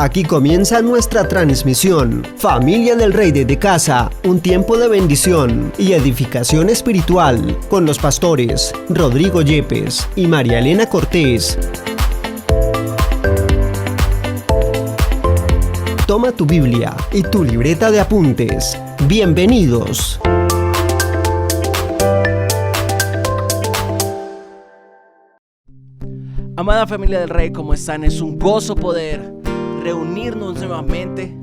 Aquí comienza nuestra transmisión. Familia del Rey desde casa, un tiempo de bendición y edificación espiritual con los pastores Rodrigo Yepes y María Elena Cortés. Toma tu Biblia y tu libreta de apuntes. Bienvenidos. Amada familia del Rey, ¿cómo están? Es un gozo poder reunirnos nuevamente,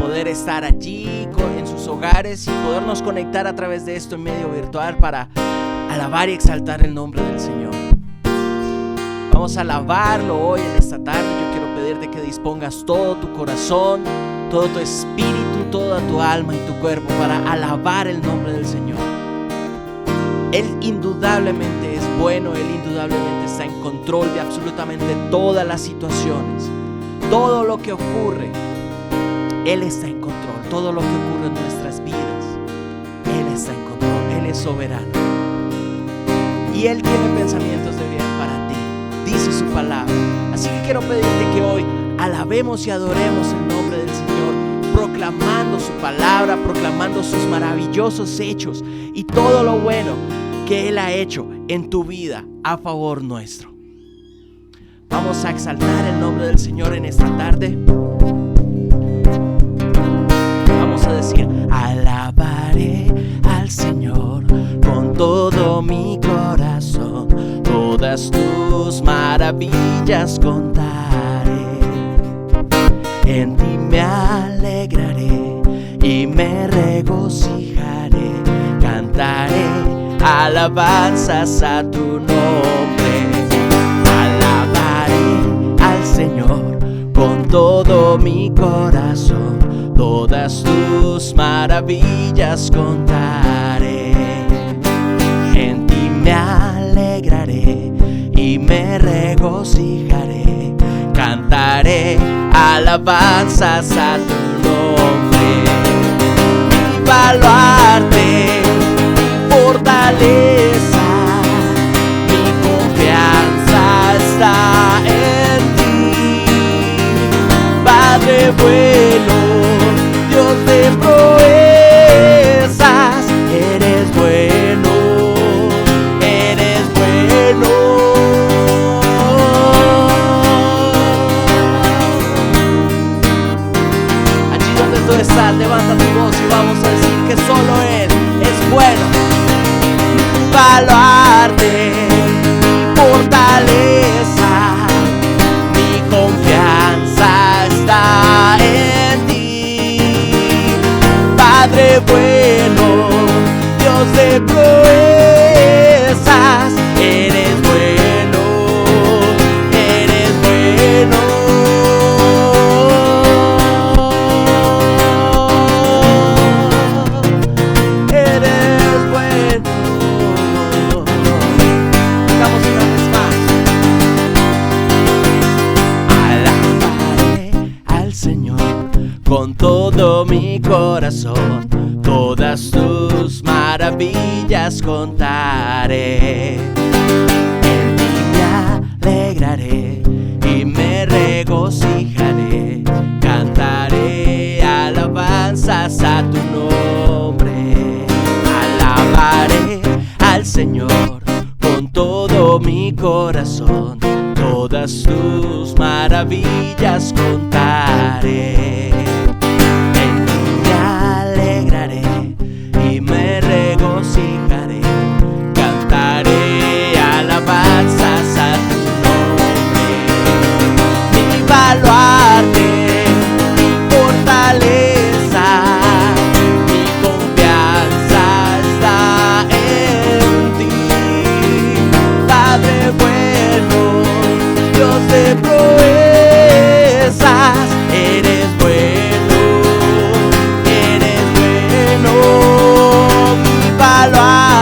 poder estar allí en sus hogares y podernos conectar a través de esto en medio virtual para alabar y exaltar el nombre del Señor. Vamos a alabarlo hoy en esta tarde. Yo quiero pedirte que dispongas todo tu corazón, todo tu espíritu, toda tu alma y tu cuerpo para alabar el nombre del Señor. Él indudablemente es bueno, Él indudablemente está en control de absolutamente todas las situaciones. Todo lo que ocurre, Él está en control. Todo lo que ocurre en nuestras vidas, Él está en control. Él es soberano. Y Él tiene pensamientos de bien para ti, dice su palabra. Así que quiero pedirte que hoy alabemos y adoremos el nombre del Señor, proclamando su palabra, proclamando sus maravillosos hechos y todo lo bueno que Él ha hecho en tu vida a favor nuestro. Vamos a exaltar el nombre del Señor en esta tarde. Vamos a decir: alabaré al Señor con todo mi corazón, todas tus maravillas contaré. En ti me alegraré y me regocijaré, cantaré alabanzas a tu nombre. Alabaré al Señor con todo mi corazón, todas tus maravillas contaré. En ti me alegraré y me regocijaré, cantaré alabanzas a tu nombre. Mi baluarte, fortaleza, mi confianza está en ti. Padre bueno, Dios de proezas, eres bueno, eres bueno. Allí donde tú estás, levanta tu voz y vamos a decir que solo Él es bueno. Baluarte, mi fortaleza, mi confianza está en ti. Padre bueno, Dios de proezas, eres bueno, eres bueno. Con todo mi corazón, todas tus maravillas contaré. En ti me alegraré y me regocijaré, cantaré alabanzas a tu nombre. Alabaré al Señor con todo mi corazón, todas tus maravillas contaré. En ti me alegraré y me regocijaré, cantaré alabanzas a tu nombre. Mi baluarte, mi fortaleza, mi confianza está en ti. Padre bueno, Dios de proezas, eres bueno, eres bueno. Mi baluarte,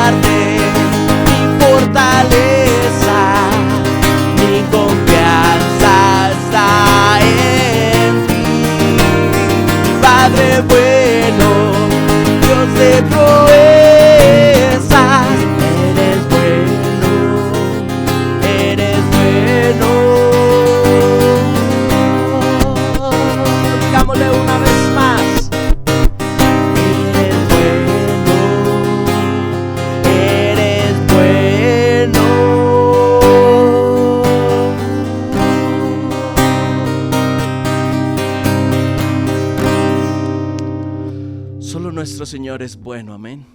Nuestro Señor es bueno, amén.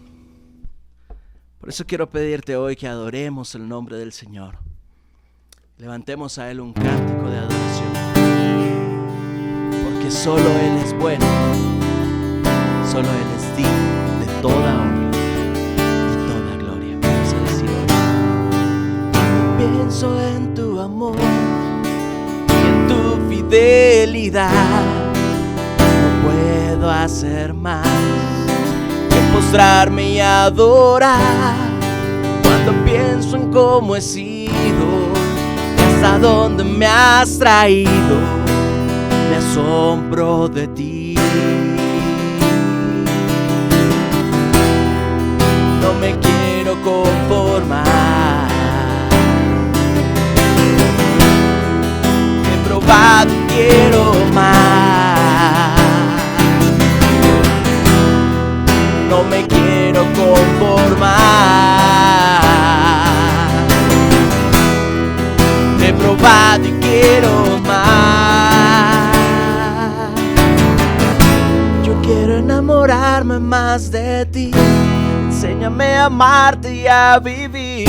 Por eso quiero pedirte hoy que adoremos el nombre del Señor. Levantemos a Él un cántico de adoración. Porque solo Él es bueno. Solo Él es digno de toda honra y toda gloria. Vamos a decir hoy. Pienso en tu amor y en tu fidelidad. No puedo hacer más que postrarme y adorar. Cuando pienso en cómo he sido y hasta dónde me has traído, me asombro de ti. No me quiero conformar. He probado y quiero más. No me quiero conformar. He probado y quiero más. Yo quiero enamorarme más de ti. Enséñame a amarte y a vivir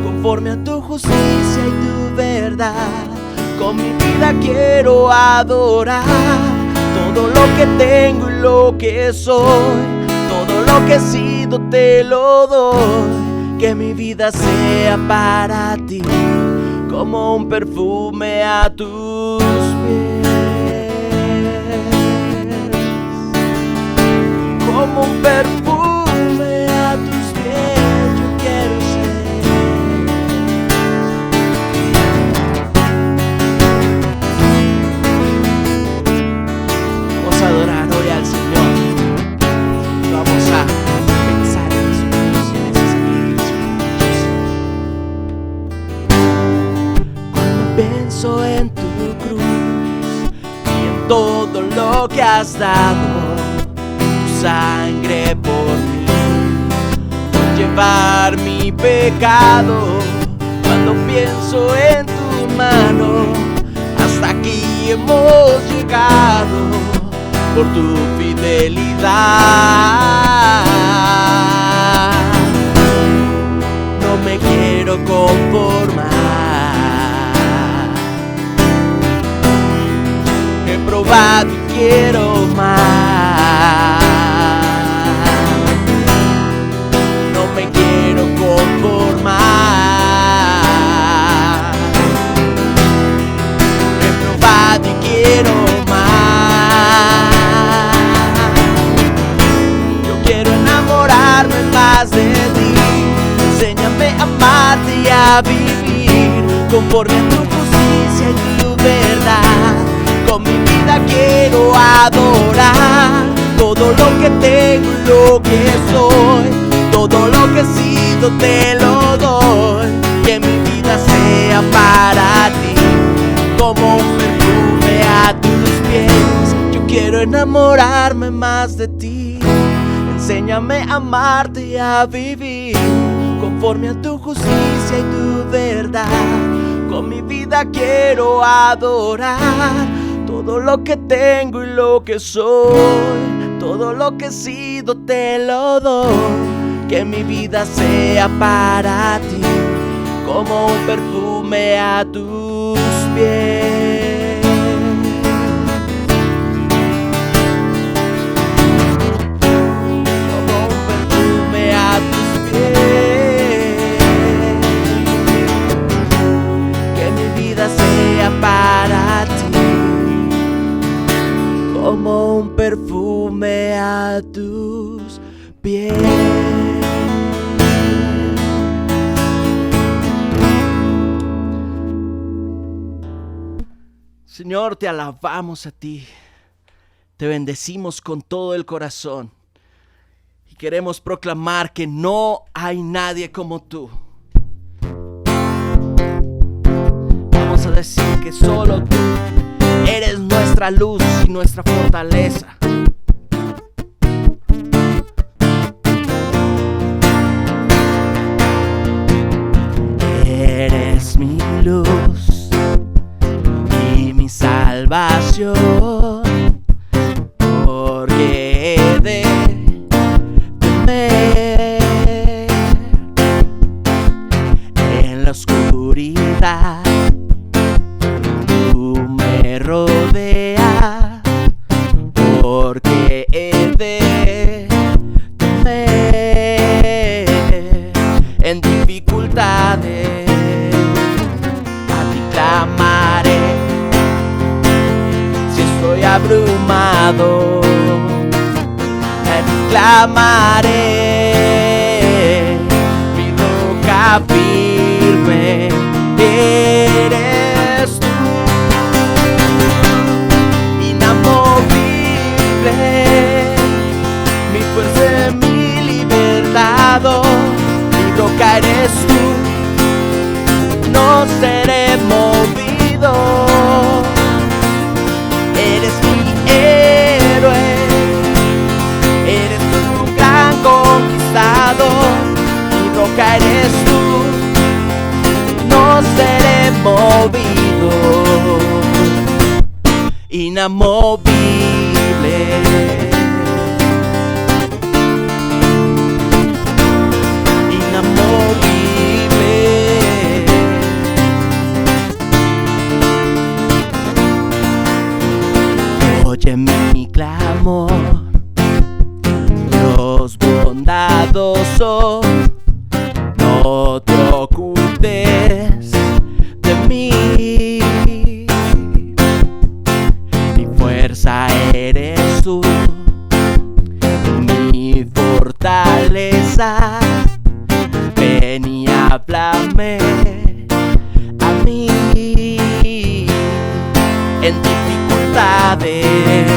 conforme a tu justicia y tu verdad. Con mi vida quiero adorar todo lo que tengo y lo que soy. Todo lo que he sido te lo doy. Que mi vida sea para ti como un perfume a tus pies. Como un perfume a tus pies yo quiero ser. Vamos a adorar hoy al Señor. Vamos a pensar en su cruz y en ese sacrificio. Cuando pienso en tu cruz y en todo lo que has dado, tu sangre por mí, por llevar mi pecado. Cuando pienso en tu mano, hasta aquí hemos llegado por tu fidelidad. No me quiero conformar. He probado y quiero más. No me quiero conformar. He probado y quiero más. Más de ti, enséñame a amarte y a vivir conforme a tu justicia y tu verdad. Con mi vida quiero adorar todo lo que tengo y lo que soy. Todo lo que he sido te lo doy. Que mi vida sea para ti como un perfume a tus pies. Yo quiero enamorarme más de ti. Enséñame a amarte y a vivir conforme a tu justicia y tu verdad. Con mi vida quiero adorar todo lo que tengo y lo que soy. Todo lo que he sido te lo doy. Que mi vida sea para ti como un perfume a tus pies. Para ti como un perfume a tus pies. Señor, te alabamos a ti, te bendecimos con todo el corazón y queremos proclamar que no hay nadie como tú. Vamos a decir que solo tú eres nuestra luz y nuestra fortaleza. Eres mi luz y mi salvación, porque he de me rodea, porque he de temer en dificultades. A ti clamaré si estoy abrumado, a ti clamaré, mi roca firme eres tú, inamovible, mi fuerza, mi libertad, mi roca eres tú, no seré movido, eres mi héroe, eres un gran conquistador, mi roca eres tú, no seré movido, inamovible. Inamovible. Oye mi clamor, Dios bondadoso, no te ocultes de mí. Mi fuerza eres tú, mi fortaleza. Ven y háblame a mí en dificultades.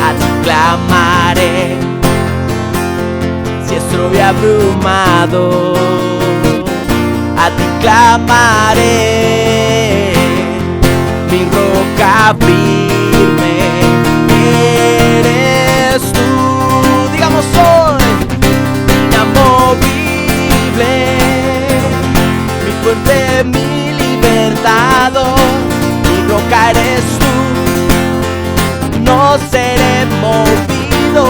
A ti clamaré si estoy abrumado, a ti clamaré, mi roca firme eres tú. Digamos hoy, inamovible, mi fuente, mi libertad, mi roca eres tú, no seré movido,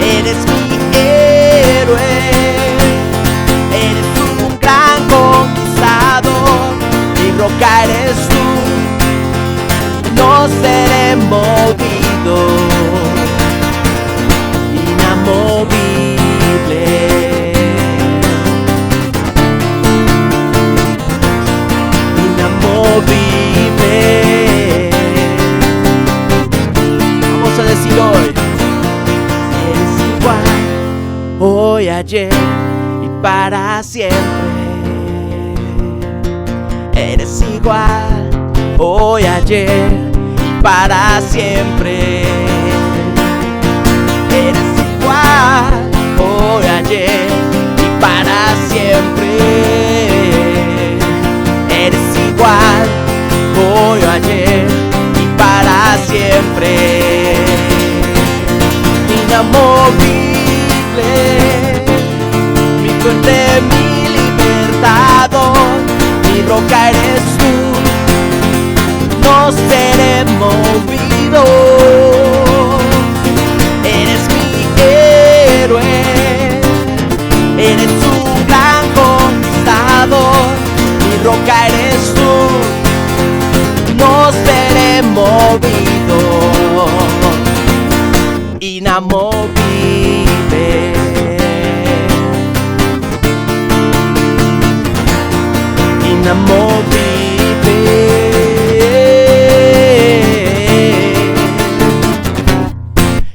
eres mi héroe, eres un gran conquistador, mi roca eres tú, no seré movido, inamovible. Inamovible. Vamos a decir hoy, eres igual hoy, ayer y para siempre. Eres igual hoy, ayer y para siempre. Eres igual hoy, ayer y para siempre. Eres igual hoy, ayer y para siempre. Inamovible, mi fuente, mi libertad, mi roca eres tú, no seré movido, eres mi héroe, eres un gran conquistador, mi roca eres tú, no seré movido, inamovible. Inamovible.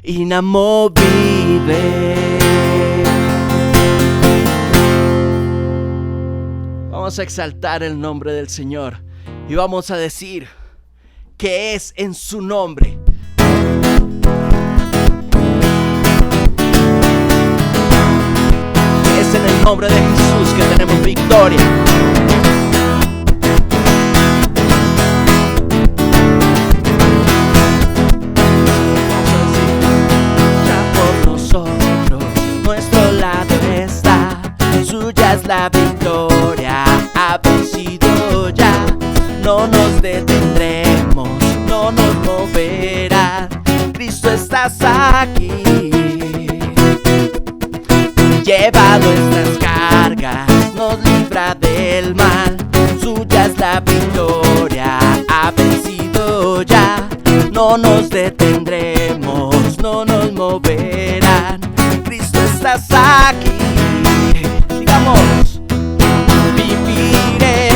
Inamovible. Vamos a exaltar el nombre del Señor y vamos a decir que es en su nombre. Es en el nombre de Jesús que tenemos victoria. La victoria ha vencido ya, no nos detendremos, no nos moverá. Cristo estás aquí, lleva nuestras cargas, nos libra del nos detendremos, no nos moverán. Cristo, estás aquí. Digamos, viviré,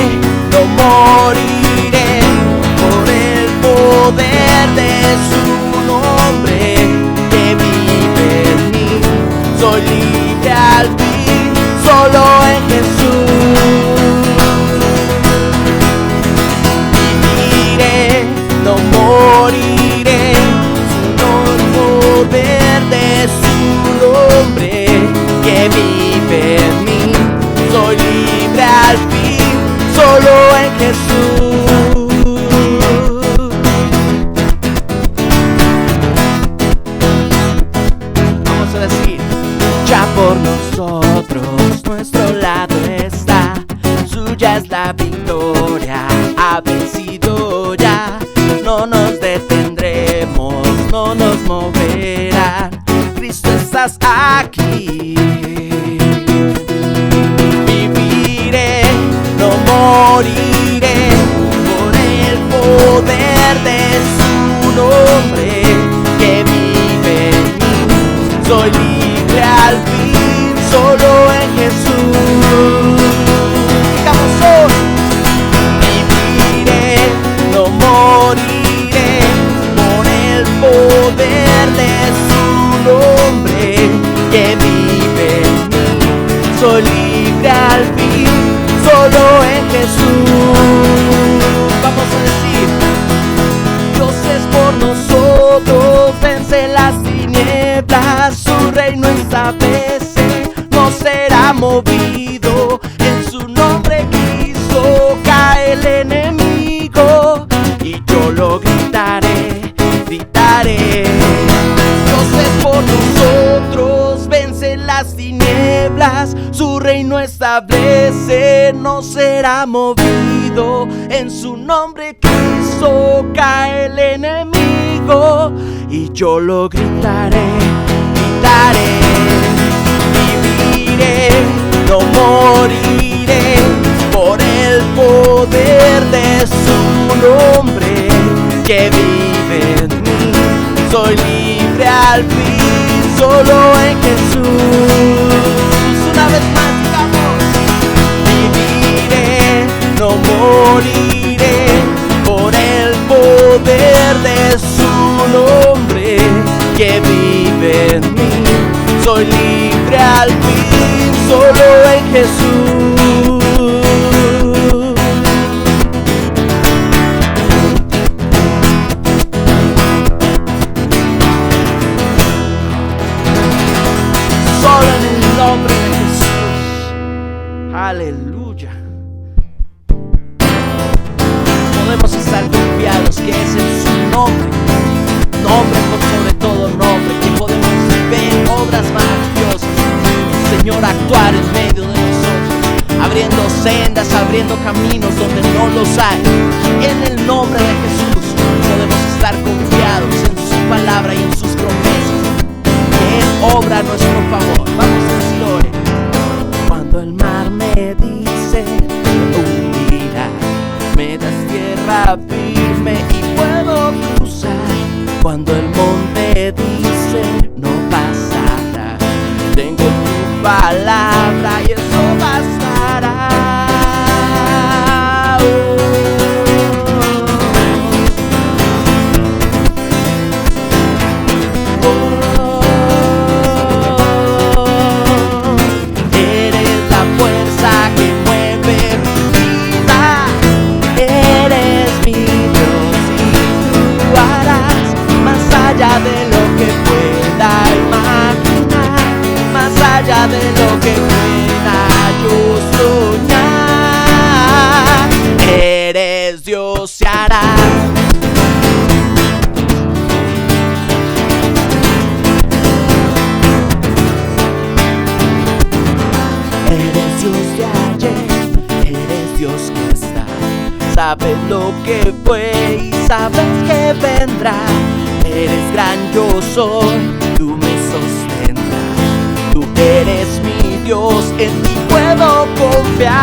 no moriré, por el poder de su nombre que vive en mí. Soy libre al fin, solo en Jesús. Viviré, no moriré, sino el poder de su nombre que vive en mí. Soy libre al fin, solo en Jesús. Vamos a decir, ya por nosotros, nuestro lado está, suya es la victoria, ha vencido ya. No nos detendremos, no nos moverán. Cristo, estás aquí. Viviré, no moriré, por el poder de su nombre que vive en mí. Soy libre al fin, solo en Jesús. Digamos hoy, viviré, no moriré, por el poder de su nombre que vive en mí. Soy libre al fin, solo en Jesús. Vamos a decir, Dios es por nosotros, vence las tinieblas, su reino establece, no será movido. En su nombre Cristo cae el enemigo, y yo lo gritaré, gritaré. Dios es por nosotros, vence las tinieblas, su reino establece, no será movido. En su nombre Cristo cae el enemigo, y yo lo gritaré, gritaré. Viviré, no moriré, por el poder de su nombre que vive en mí. Soy libre al fin, solo en Jesús. Una vez más digamos, viviré, no moriré, por el poder de su nombre que vive en mí. Soy libre al fin, solo en Jesús. Solo en el nombre de Jesús. Aleluya. Podemos estar confiados que es en su nombre, nombre por sobre todo nombre, que podemos ver obras maravillosas, el Señor actuar en medio de nosotros, abriendo sendas, abriendo caminos donde no los hay. En el nombre de Jesús podemos estar confiados en su palabra y en sus promesas, que Él obra a nuestro favor. Vamos a decir hoy, cuando el mar me dice te hundirás, me das tierra firme y puedo cruzar. Cuando el monte dice no pasará, tengo tu palabra y eso bastará. Eres la fuerza que mueve mi vida, eres mi Dios y tú harás más allá de lo que pueda imaginar, más allá de lo que pueda yo soñar. Eres Dios y harás. Eres Dios de ayer, eres Dios que está, sabes lo que fue y sabes que vendrá. Eres gran yo soy, tú me sostendrás, tú eres mi Dios, en ti puedo confiar.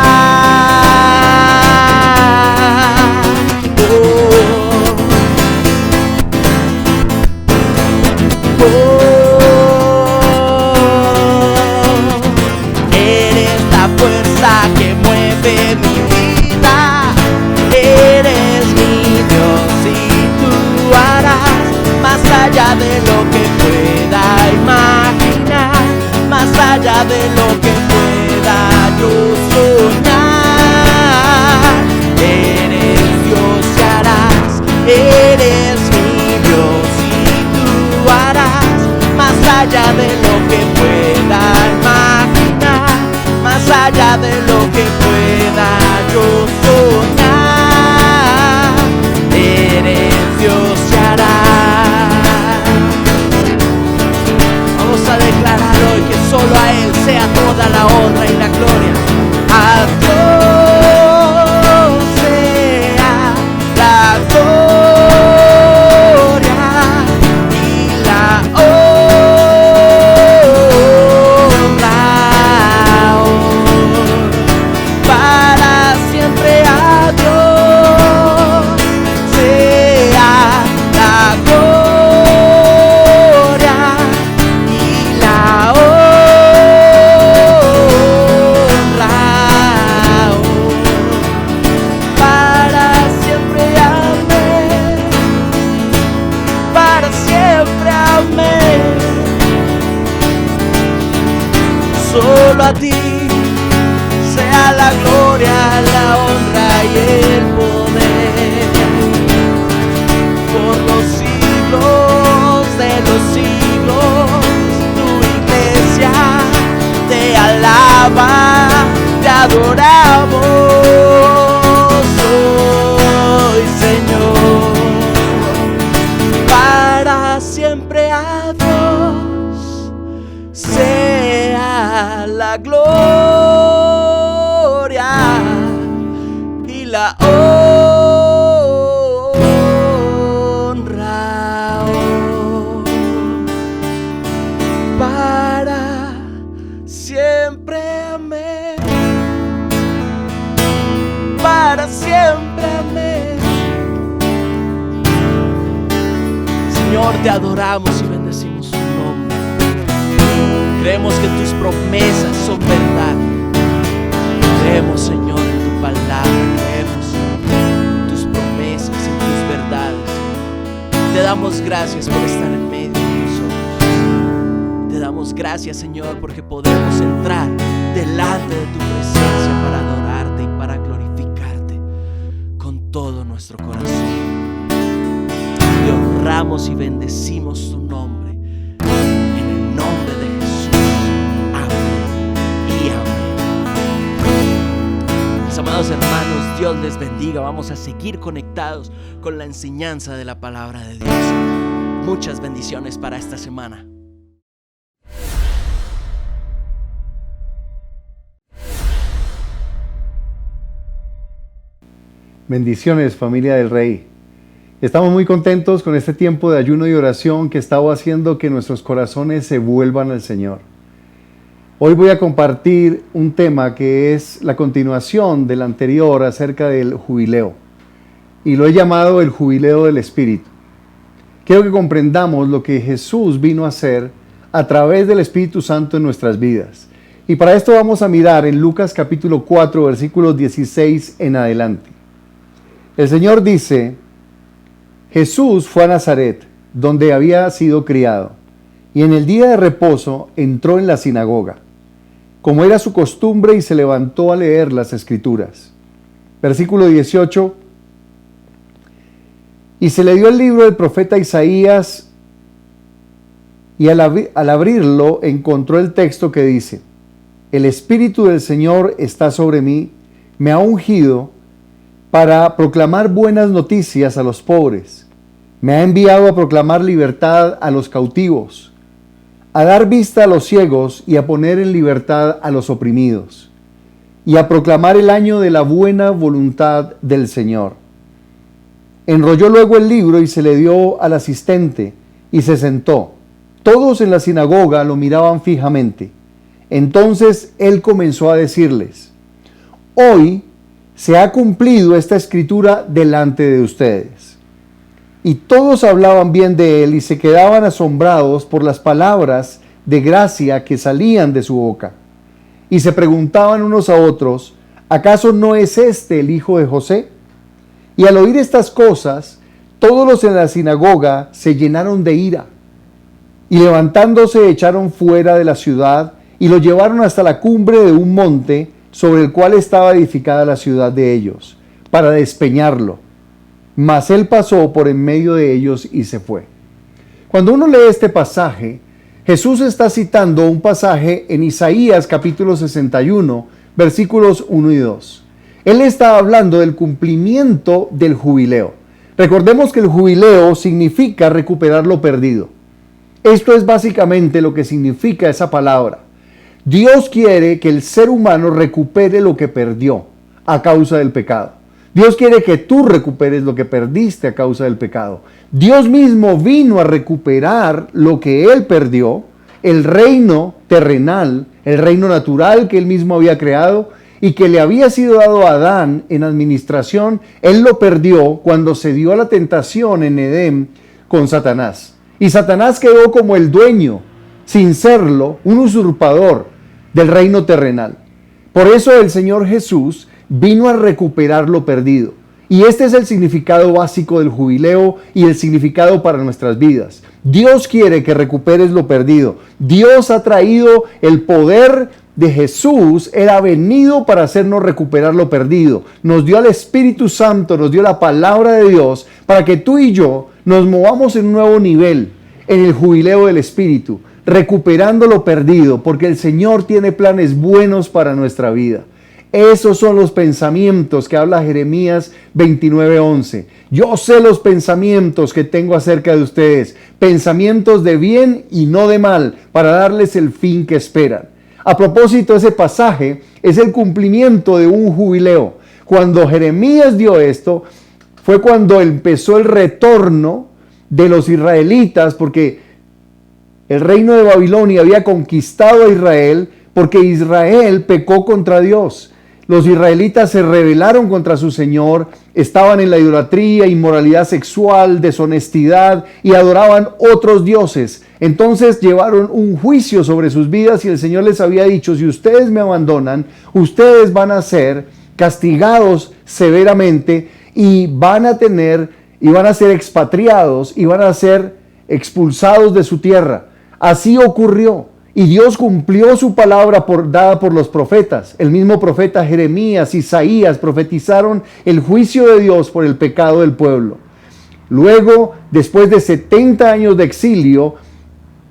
más allá de lo que pueda yo soñar. Eres Dios y harás, eres mi Dios y tú harás más allá de lo que pueda imaginar, más allá de lo que pueda yo soñar. Eres Dios y harás. Vamos a declarar hoy que solo a Él sea toda la honra y la gloria. A Dios sea la gloria y la honra, para siempre. A Dios sea la gloria y la honra, para siempre. Amén. Para siempre. Amén. Solo a ti sea la gloria, la honra y el poder por los siglos de los siglos. Tu iglesia te alaba, te adoramos hoy, Señor. Para siempre. A Dios sea la gloria y la honra, para siempre. Amén. Para siempre. Amén. Señor, te adoramos y bendecimos tu nombre. Creemos que tus promesas son verdad. Creemos, Señor, en tu palabra. Creemos en tus promesas, en tus verdades. Te damos gracias por estar en medio de nosotros. Te damos gracias, Señor, porque podemos entrar delante de tu presencia para adorarte y para glorificarte con todo nuestro corazón. Te honramos y bendecimos tu nombre. En el nombre de Jesús. Amén y amén. Mis amados hermanos, Dios les bendiga. Vamos a seguir conectados con la enseñanza de la palabra de Dios. Muchas bendiciones para esta semana. Bendiciones, familia del Rey. Estamos muy contentos con este tiempo de ayuno y oración que está haciendo que nuestros corazones se vuelvan al Señor. Hoy voy a compartir un tema que es la continuación del anterior acerca del jubileo. Y lo he llamado el jubileo del Espíritu. Quiero que comprendamos lo que Jesús vino a hacer a través del Espíritu Santo en nuestras vidas. Y para esto vamos a mirar en Lucas capítulo 4, versículos 16 en adelante. El Señor dice: Jesús fue a Nazaret, donde había sido criado, y en el día de reposo entró en la sinagoga, como era su costumbre, y se levantó a leer las Escrituras. Versículo 18. Y se le dio el libro del profeta Isaías, y al abrirlo encontró el texto que dice: El Espíritu del Señor está sobre mí, me ha ungido para proclamar buenas noticias a los pobres. Me ha enviado a proclamar libertad a los cautivos, a dar vista a los ciegos y a poner en libertad a los oprimidos, y a proclamar el año de la buena voluntad del Señor. Enrolló luego el libro y se le dio al asistente y se sentó. Todos en la sinagoga lo miraban fijamente. Entonces él comenzó a decirles: Hoy se ha cumplido esta escritura delante de ustedes. Y todos hablaban bien de él y se quedaban asombrados por las palabras de gracia que salían de su boca. Y se preguntaban unos a otros: ¿acaso no es este el hijo de José? Y al oír estas cosas, todos los en la sinagoga se llenaron de ira, y levantándose echaron fuera de la ciudad y lo llevaron hasta la cumbre de un monte sobre el cual estaba edificada la ciudad de ellos, para despeñarlo. Mas él pasó por en medio de ellos y se fue. Cuando uno lee este pasaje, Jesús está citando un pasaje en Isaías capítulo 61, versículos 1 y 2. Él está hablando del cumplimiento del jubileo. Recordemos que el jubileo significa recuperar lo perdido. Esto es básicamente lo que significa esa palabra. Dios quiere que el ser humano recupere lo que perdió a causa del pecado. Dios quiere que tú recuperes lo que perdiste a causa del pecado. Dios mismo vino a recuperar lo que Él perdió, el reino terrenal, el reino natural que Él mismo había creado y que le había sido dado a Adán en administración. Él lo perdió cuando se dio a la tentación en Edén con Satanás. Y Satanás quedó como el dueño, sin serlo, un usurpador del reino terrenal. Por eso el Señor Jesús vino a recuperar lo perdido. Y este es el significado básico del jubileo y el significado para nuestras vidas. Dios quiere que recuperes lo perdido. Dios ha traído el poder de Jesús. Él ha venido para hacernos recuperar lo perdido. Nos dio al Espíritu Santo, nos dio la palabra de Dios para que tú y yo nos movamos en un nuevo nivel, en el jubileo del Espíritu, recuperando lo perdido, porque el Señor tiene planes buenos para nuestra vida. Esos son los pensamientos que habla Jeremías 29:11. Yo sé los pensamientos que tengo acerca de ustedes, pensamientos de bien y no de mal, para darles el fin que esperan. A propósito, ese pasaje es el cumplimiento de un jubileo. Cuando Jeremías dio esto, fue cuando empezó el retorno de los israelitas, porque el reino de Babilonia había conquistado a Israel, porque Israel pecó contra Dios. Los israelitas se rebelaron contra su Señor, estaban en la idolatría, inmoralidad sexual, deshonestidad y adoraban otros dioses. Entonces llevaron un juicio sobre sus vidas y el Señor les había dicho: si ustedes me abandonan, ustedes van a ser castigados severamente y van a ser expatriados y van a ser expulsados de su tierra. Así ocurrió. Y Dios cumplió su palabra dada por los profetas. El mismo profeta Jeremías, Isaías profetizaron el juicio de Dios por el pecado del pueblo. Luego, después de 70 años de exilio,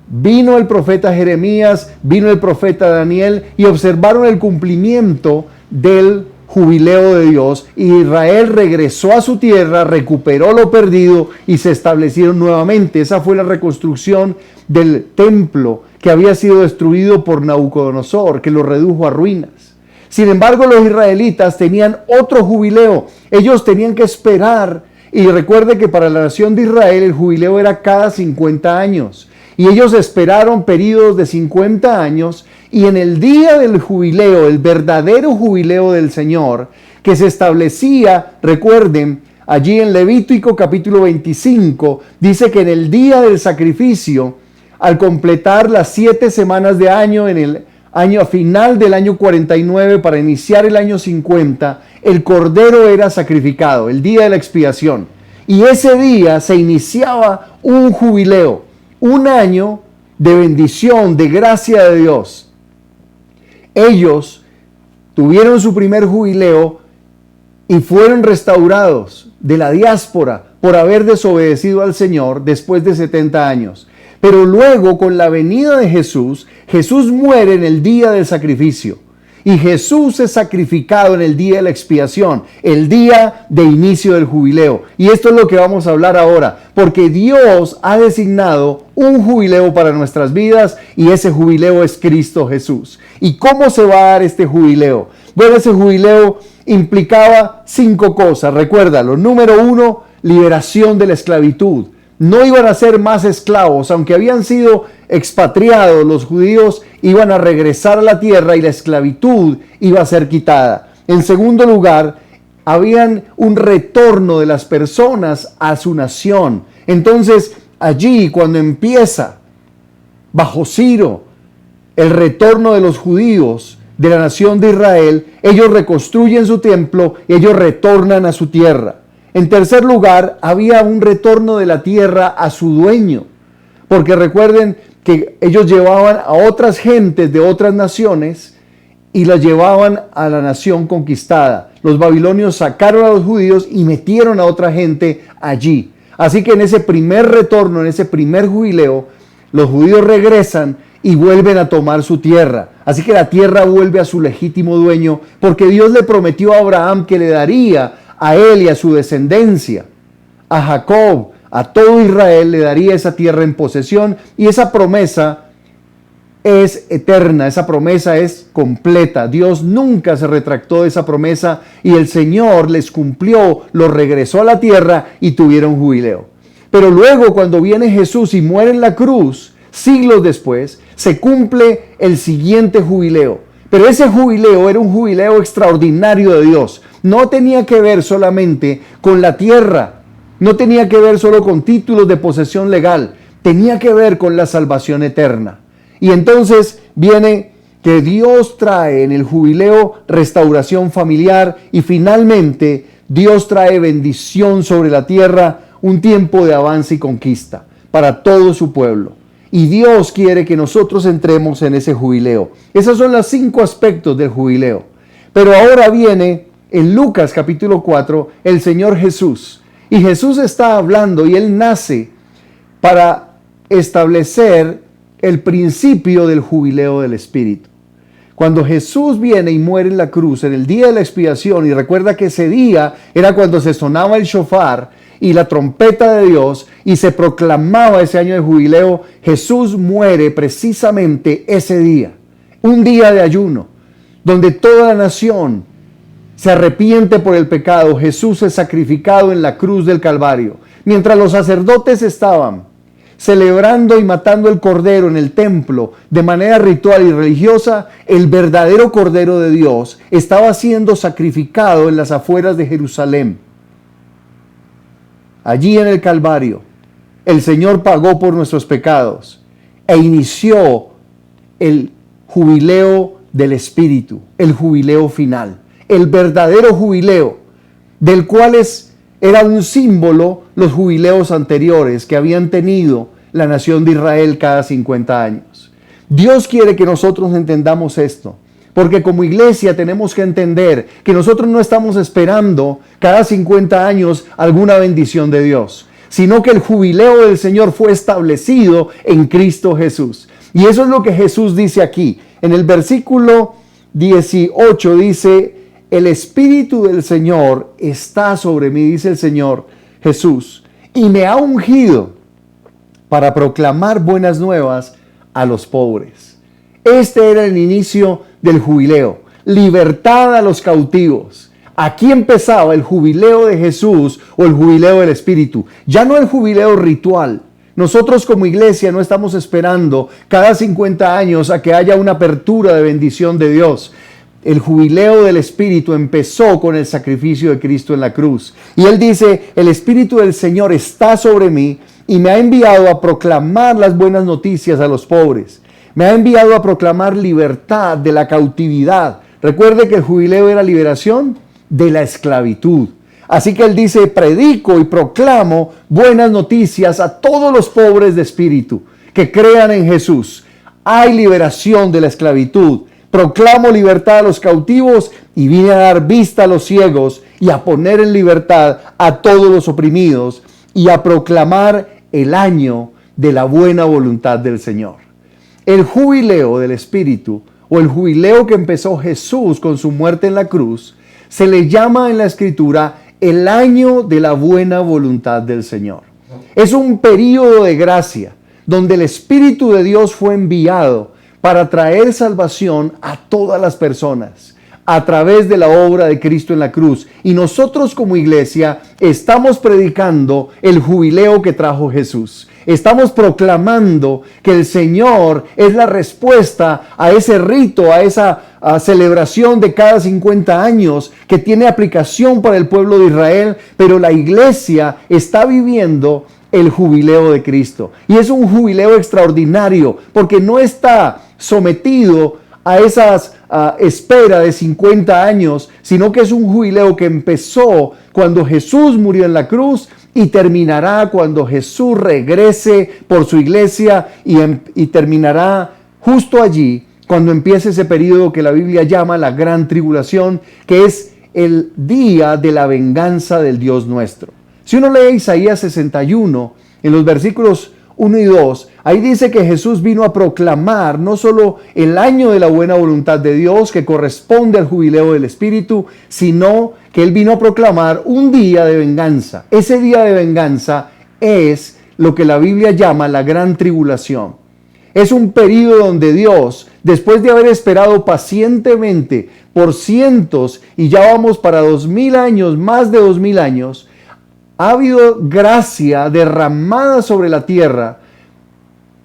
vino el profeta Jeremías, vino el profeta Daniel y observaron el cumplimiento del jubileo de Dios. Y Israel regresó a su tierra, recuperó lo perdido y se establecieron nuevamente. Esa fue la reconstrucción del templo que había sido destruido por Nabucodonosor, que lo redujo a ruinas. Sin embargo, los israelitas tenían otro jubileo. Ellos tenían que esperar, y recuerde que para la nación de Israel el jubileo era cada 50 años. Y ellos esperaron periodos de 50 años, y en el día del jubileo, el verdadero jubileo del Señor, que se establecía, recuerden, allí en Levítico capítulo 25, dice que en el día del sacrificio, al completar las 7 semanas de año, en el año final del año 49, para iniciar el año 50, el cordero era sacrificado, el día de la expiación. Y ese día se iniciaba un jubileo, un año de bendición, de gracia de Dios. Ellos tuvieron su primer jubileo y fueron restaurados de la diáspora por haber desobedecido al Señor después de 70 años. Pero luego, con la venida de Jesús, Jesús muere en el día del sacrificio. Y Jesús es sacrificado en el día de la expiación, el día de inicio del jubileo. Y esto es lo que vamos a hablar ahora, porque Dios ha designado un jubileo para nuestras vidas y ese jubileo es Cristo Jesús. ¿Y cómo se va a dar este jubileo? Bueno, ese jubileo implicaba 5 cosas, recuérdalo. Número 1, liberación de la esclavitud. No iban a ser más esclavos, aunque habían sido expatriados, los judíos iban a regresar a la tierra y la esclavitud iba a ser quitada. En segundo lugar, habían un retorno de las personas a su nación. Entonces, allí cuando empieza, bajo Ciro, el retorno de los judíos de la nación de Israel, ellos reconstruyen su templo y ellos retornan a su tierra. En tercer lugar, había un retorno de la tierra a su dueño, porque recuerden, que ellos llevaban a otras gentes de otras naciones y las llevaban a la nación conquistada. Los babilonios sacaron a los judíos y metieron a otra gente allí. Así que en ese primer retorno, en ese primer jubileo, los judíos regresan y vuelven a tomar su tierra. Así que la tierra vuelve a su legítimo dueño, porque Dios le prometió a Abraham que le daría a él y a su descendencia, a Jacob, a todo Israel, le daría esa tierra en posesión, y esa promesa es eterna, esa promesa es completa. Dios nunca se retractó de esa promesa y el Señor les cumplió, los regresó a la tierra y tuvieron jubileo. Pero luego, cuando viene Jesús y muere en la cruz, siglos después, se cumple el siguiente jubileo. Pero ese jubileo era un jubileo extraordinario de Dios. No tenía que ver solamente con la tierra, no tenía que ver solo con títulos de posesión legal, tenía que ver con la salvación eterna. Y entonces viene que Dios trae en el jubileo restauración familiar y finalmente Dios trae bendición sobre la tierra, un tiempo de avance y conquista para todo su pueblo. Y Dios quiere que nosotros entremos en ese jubileo. Esos son los 5 aspectos del jubileo. Pero ahora viene en Lucas capítulo 4 el Señor Jesús. Y Jesús está hablando y Él nace para establecer el principio del jubileo del Espíritu. Cuando Jesús viene y muere en la cruz en el día de la expiación, y recuerda que ese día era cuando se sonaba el shofar y la trompeta de Dios y se proclamaba ese año de jubileo, Jesús muere precisamente ese día, un día de ayuno, donde toda la nación se arrepiente por el pecado. Jesús es sacrificado en la cruz del Calvario. Mientras los sacerdotes estaban celebrando y matando el cordero en el templo de manera ritual y religiosa, el verdadero Cordero de Dios estaba siendo sacrificado en las afueras de Jerusalén. Allí en el Calvario, el Señor pagó por nuestros pecados e inició el jubileo del Espíritu, el jubileo final, el verdadero jubileo, del cual era un símbolo los jubileos anteriores que habían tenido la nación de Israel cada 50 años. Dios quiere que nosotros entendamos esto, porque como iglesia tenemos que entender que nosotros no estamos esperando cada 50 años alguna bendición de Dios, sino que el jubileo del Señor fue establecido en Cristo Jesús. Y eso es lo que Jesús dice aquí. En el versículo 18 dice: el Espíritu del Señor está sobre mí, dice el Señor Jesús, y me ha ungido para proclamar buenas nuevas a los pobres. Este era el inicio del jubileo, libertad a los cautivos. Aquí empezaba el jubileo de Jesús o el jubileo del Espíritu, ya no el jubileo ritual. Nosotros como iglesia no estamos esperando cada 50 años a que haya una apertura de bendición de Dios. El jubileo del Espíritu empezó con el sacrificio de Cristo en la cruz. Y Él dice: el Espíritu del Señor está sobre mí y me ha enviado a proclamar las buenas noticias a los pobres. Me ha enviado a proclamar libertad de la cautividad. Recuerde que el jubileo era liberación de la esclavitud. Así que Él dice: predico y proclamo buenas noticias a todos los pobres de espíritu que crean en Jesús. Hay liberación de la esclavitud. Proclamo libertad a los cautivos y vine a dar vista a los ciegos y a poner en libertad a todos los oprimidos y a proclamar el año de la buena voluntad del Señor. El jubileo del Espíritu, o el jubileo que empezó Jesús con su muerte en la cruz, se le llama en la Escritura el año de la buena voluntad del Señor. Es un período de gracia donde el Espíritu de Dios fue enviado para traer salvación a todas las personas a través de la obra de Cristo en la cruz. Y nosotros como iglesia estamos predicando el jubileo que trajo Jesús. Estamos proclamando que el Señor es la respuesta a ese rito, a esa celebración de cada 50 años que tiene aplicación para el pueblo de Israel, pero la iglesia está viviendo el jubileo de Cristo. Y es un jubileo extraordinario porque no está sometido a esas espera de 50 años, sino que es un jubileo que empezó cuando Jesús murió en la cruz y terminará cuando Jesús regrese por su iglesia y terminará justo allí cuando empiece ese periodo que la Biblia llama la gran tribulación, que es el día de la venganza del Dios nuestro. Si uno lee Isaías 61, en los versículos 1 y 2, ahí dice que Jesús vino a proclamar no solo el año de la buena voluntad de Dios que corresponde al jubileo del Espíritu, sino que Él vino a proclamar un día de venganza. Ese día de venganza es lo que la Biblia llama la gran tribulación. Es un periodo donde Dios, después de haber esperado pacientemente por cientos y ya vamos para 2000 años, más de 2000 años, ha habido gracia derramada sobre la tierra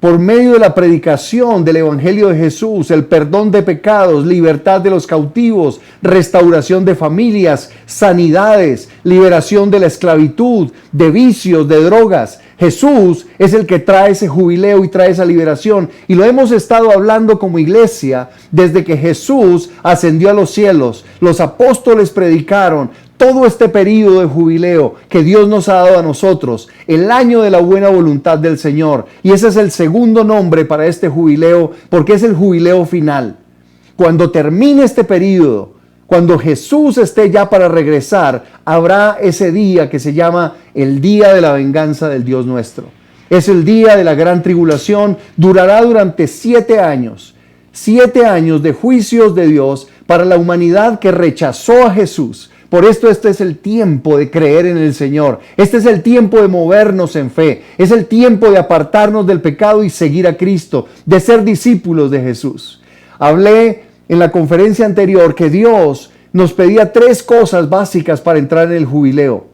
por medio de la predicación del Evangelio de Jesús, el perdón de pecados, libertad de los cautivos, restauración de familias, sanidades, liberación de la esclavitud, de vicios, de drogas. Jesús es el que trae ese jubileo y trae esa liberación. Y lo hemos estado hablando como iglesia desde que Jesús ascendió a los cielos. Los apóstoles predicaron todo este periodo de jubileo que Dios nos ha dado a nosotros, el año de la buena voluntad del Señor. Y ese es el segundo nombre para este jubileo, porque es el jubileo final. Cuando termine este periodo, cuando Jesús esté ya para regresar, habrá ese día que se llama el día de la venganza del Dios nuestro. Es el día de la gran tribulación, durará durante 7 años. 7 años de juicios de Dios para la humanidad que rechazó a Jesús. Por esto este es el tiempo de creer en el Señor. Este es el tiempo de movernos en fe. Es el tiempo de apartarnos del pecado y seguir a Cristo, de ser discípulos de Jesús. Hablé en la conferencia anterior que Dios nos pedía 3 cosas básicas para entrar en el jubileo.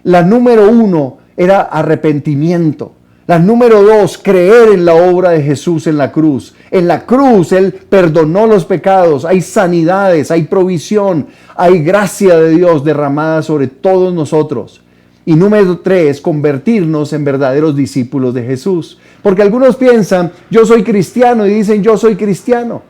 La número 1 era arrepentimiento. La número 2, creer en la obra de Jesús en la cruz. En la cruz Él perdonó los pecados, hay sanidades, hay provisión, hay gracia de Dios derramada sobre todos nosotros. Y número 3, convertirnos en verdaderos discípulos de Jesús. Porque algunos piensan, yo soy cristiano, y dicen, yo soy cristiano.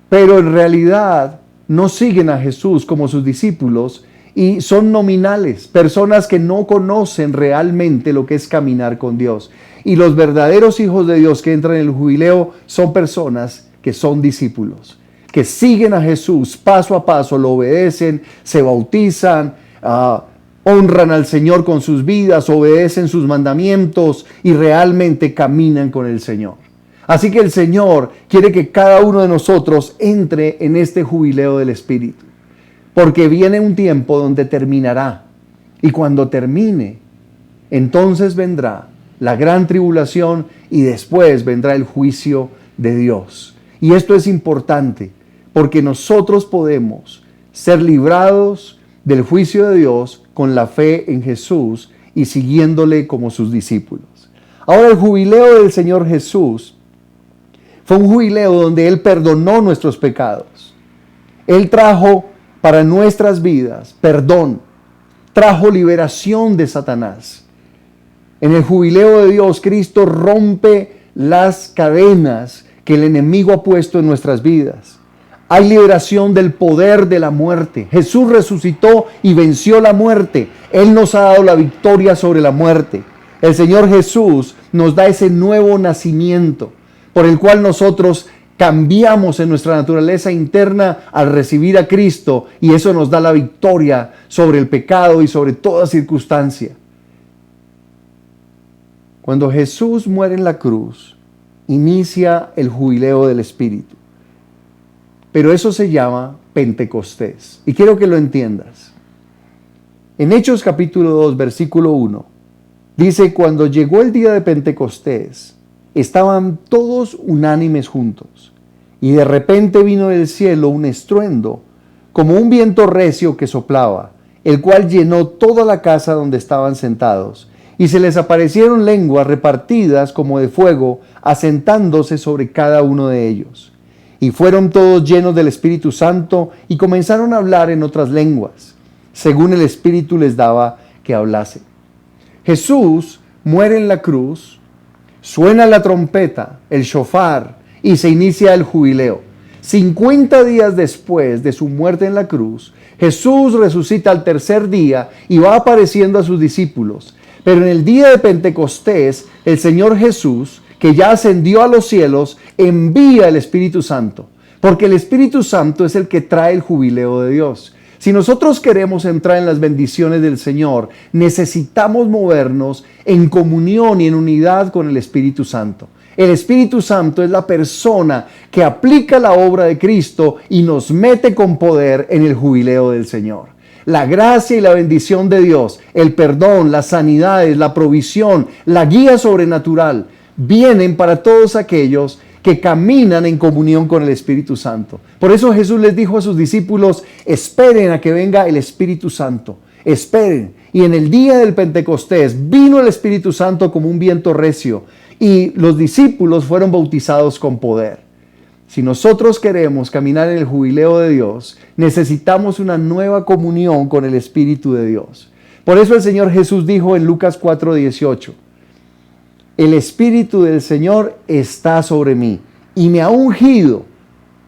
Pero en realidad no siguen a Jesús como sus discípulos y son nominales, personas que no conocen realmente lo que es caminar con Dios. Y los verdaderos hijos de Dios que entran en el jubileo son personas que son discípulos, que siguen a Jesús paso a paso, lo obedecen, se bautizan, honran al Señor con sus vidas, obedecen sus mandamientos y realmente caminan con el Señor. Así que el Señor quiere que cada uno de nosotros entre en este jubileo del Espíritu. Porque viene un tiempo donde terminará. Y cuando termine, entonces vendrá la gran tribulación y después vendrá el juicio de Dios. Y esto es importante porque nosotros podemos ser librados del juicio de Dios con la fe en Jesús y siguiéndole como sus discípulos. Ahora, el jubileo del Señor Jesús fue un jubileo donde Él perdonó nuestros pecados. Él trajo para nuestras vidas perdón, trajo liberación de Satanás. En el jubileo de Dios, Cristo rompe las cadenas que el enemigo ha puesto en nuestras vidas. Hay liberación del poder de la muerte. Jesús resucitó y venció la muerte. Él nos ha dado la victoria sobre la muerte. El Señor Jesús nos da ese nuevo nacimiento por el cual nosotros cambiamos en nuestra naturaleza interna al recibir a Cristo, y eso nos da la victoria sobre el pecado y sobre toda circunstancia. Cuando Jesús muere en la cruz, inicia el jubileo del Espíritu. Pero eso se llama Pentecostés. Y quiero que lo entiendas. En Hechos capítulo 2, versículo 1, dice, cuando llegó el día de Pentecostés, estaban todos unánimes juntos. Y de repente vino del cielo un estruendo, como un viento recio que soplaba, el cual llenó toda la casa donde estaban sentados. Y se les aparecieron lenguas repartidas como de fuego, asentándose sobre cada uno de ellos. Y fueron todos llenos del Espíritu Santo y comenzaron a hablar en otras lenguas, según el Espíritu les daba que hablasen. Jesús muere en la cruz, suena la trompeta, el shofar, y se inicia el jubileo. 50 días después de su muerte en la cruz, Jesús resucita al tercer día y va apareciendo a sus discípulos. Pero en el día de Pentecostés, el Señor Jesús, que ya ascendió a los cielos, envía el Espíritu Santo. Porque el Espíritu Santo es el que trae el jubileo de Dios. Si nosotros queremos entrar en las bendiciones del Señor, necesitamos movernos en comunión y en unidad con el Espíritu Santo. El Espíritu Santo es la persona que aplica la obra de Cristo y nos mete con poder en el jubileo del Señor. La gracia y la bendición de Dios, el perdón, las sanidades, la provisión, la guía sobrenatural, vienen para todos aquellos que caminan en comunión con el Espíritu Santo. Por eso Jesús les dijo a sus discípulos, esperen a que venga el Espíritu Santo, esperen. Y en el día del Pentecostés vino el Espíritu Santo como un viento recio y los discípulos fueron bautizados con poder. Si nosotros queremos caminar en el jubileo de Dios, necesitamos una nueva comunión con el Espíritu de Dios. Por eso el Señor Jesús dijo en Lucas 4:18, el Espíritu del Señor está sobre mí y me ha ungido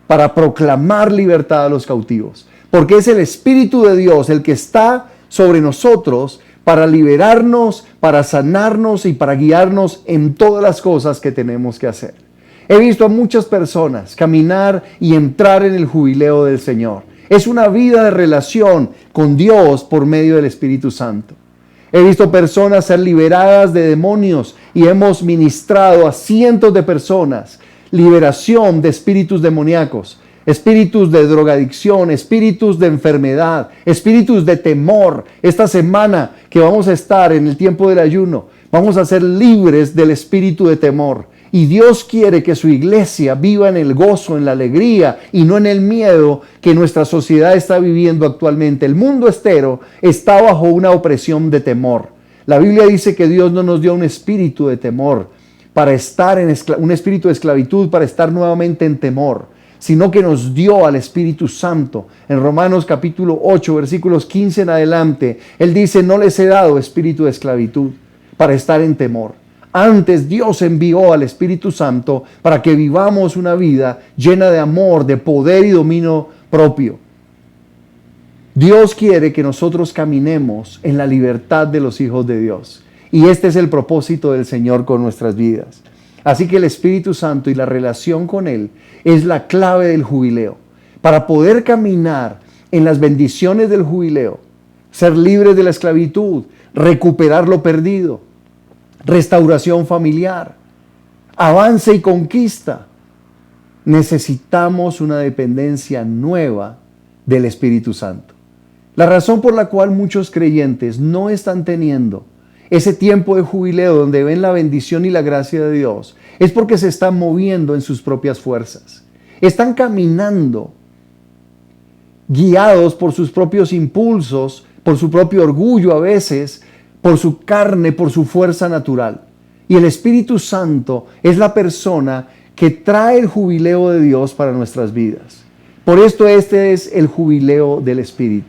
para proclamar libertad a los cautivos. Porque es el Espíritu de Dios el que está sobre nosotros para liberarnos, para sanarnos y para guiarnos en todas las cosas que tenemos que hacer. He visto a muchas personas caminar y entrar en el jubileo del Señor. Es una vida de relación con Dios por medio del Espíritu Santo. He visto personas ser liberadas de demonios y hemos ministrado a cientos de personas liberación de espíritus demoníacos, espíritus de drogadicción, espíritus de enfermedad, espíritus de temor. Esta semana que vamos a estar en el tiempo del ayuno, vamos a ser libres del espíritu de temor. Y Dios quiere que su iglesia viva en el gozo, en la alegría y no en el miedo que nuestra sociedad está viviendo actualmente. El mundo entero está bajo una opresión de temor. La Biblia dice que Dios no nos dio un espíritu de temor para estar en un espíritu de esclavitud, para estar nuevamente en temor, sino que nos dio al Espíritu Santo. En Romanos capítulo 8, versículos 15 en adelante, Él dice, no les he dado espíritu de esclavitud para estar en temor. Antes Dios envió al Espíritu Santo para que vivamos una vida llena de amor, de poder y dominio propio. Dios quiere que nosotros caminemos en la libertad de los hijos de Dios. Y este es el propósito del Señor con nuestras vidas. Así que el Espíritu Santo y la relación con Él es la clave del jubileo. Para poder caminar en las bendiciones del jubileo, ser libres de la esclavitud, recuperar lo perdido, restauración familiar, avance y conquista, necesitamos una dependencia nueva del Espíritu Santo. La razón por la cual muchos creyentes no están teniendo ese tiempo de jubileo donde ven la bendición y la gracia de Dios es porque se están moviendo en sus propias fuerzas. Están caminando guiados por sus propios impulsos, por su propio orgullo a veces, por su carne, por su fuerza natural. Y el Espíritu Santo es la persona que trae el jubileo de Dios para nuestras vidas. Por esto este es el jubileo del Espíritu.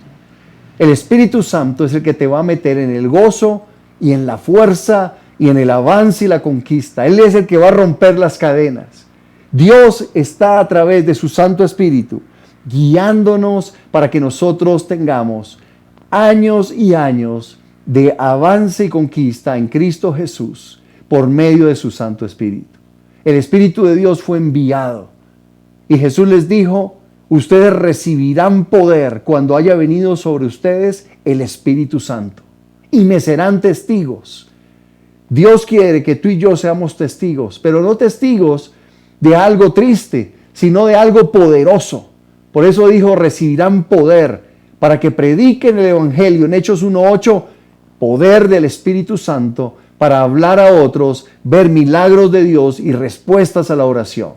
El Espíritu Santo es el que te va a meter en el gozo y en la fuerza y en el avance y la conquista. Él es el que va a romper las cadenas. Dios está a través de su Santo Espíritu guiándonos para que nosotros tengamos años y años de avance y conquista en Cristo Jesús por medio de su Santo Espíritu. El Espíritu de Dios fue enviado y Jesús les dijo, ustedes recibirán poder cuando haya venido sobre ustedes el Espíritu Santo y me serán testigos. Dios quiere que tú y yo seamos testigos, pero no testigos de algo triste, sino de algo poderoso. Por eso dijo, recibirán poder para que prediquen el Evangelio. En Hechos 1:8, poder del Espíritu Santo para hablar a otros, ver milagros de Dios y respuestas a la oración.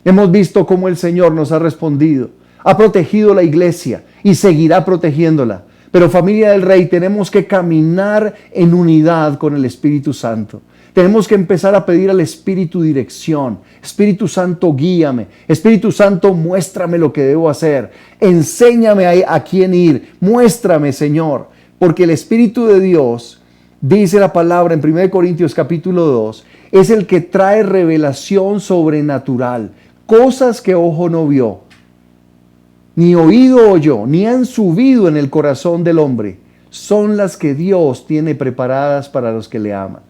Hemos visto cómo el Señor nos ha respondido, ha protegido la iglesia y seguirá protegiéndola. Pero familia del Rey, tenemos que caminar en unidad con el Espíritu Santo. Tenemos que empezar a pedir al Espíritu dirección. Espíritu Santo, guíame. Espíritu Santo, muéstrame lo que debo hacer. Enséñame a quién ir. Muéstrame, Señor. Porque el Espíritu de Dios, dice la palabra en 1 Corintios capítulo 2, es el que trae revelación sobrenatural. Cosas que ojo no vio, ni oído oyó, ni han subido en el corazón del hombre, son las que Dios tiene preparadas para los que le aman.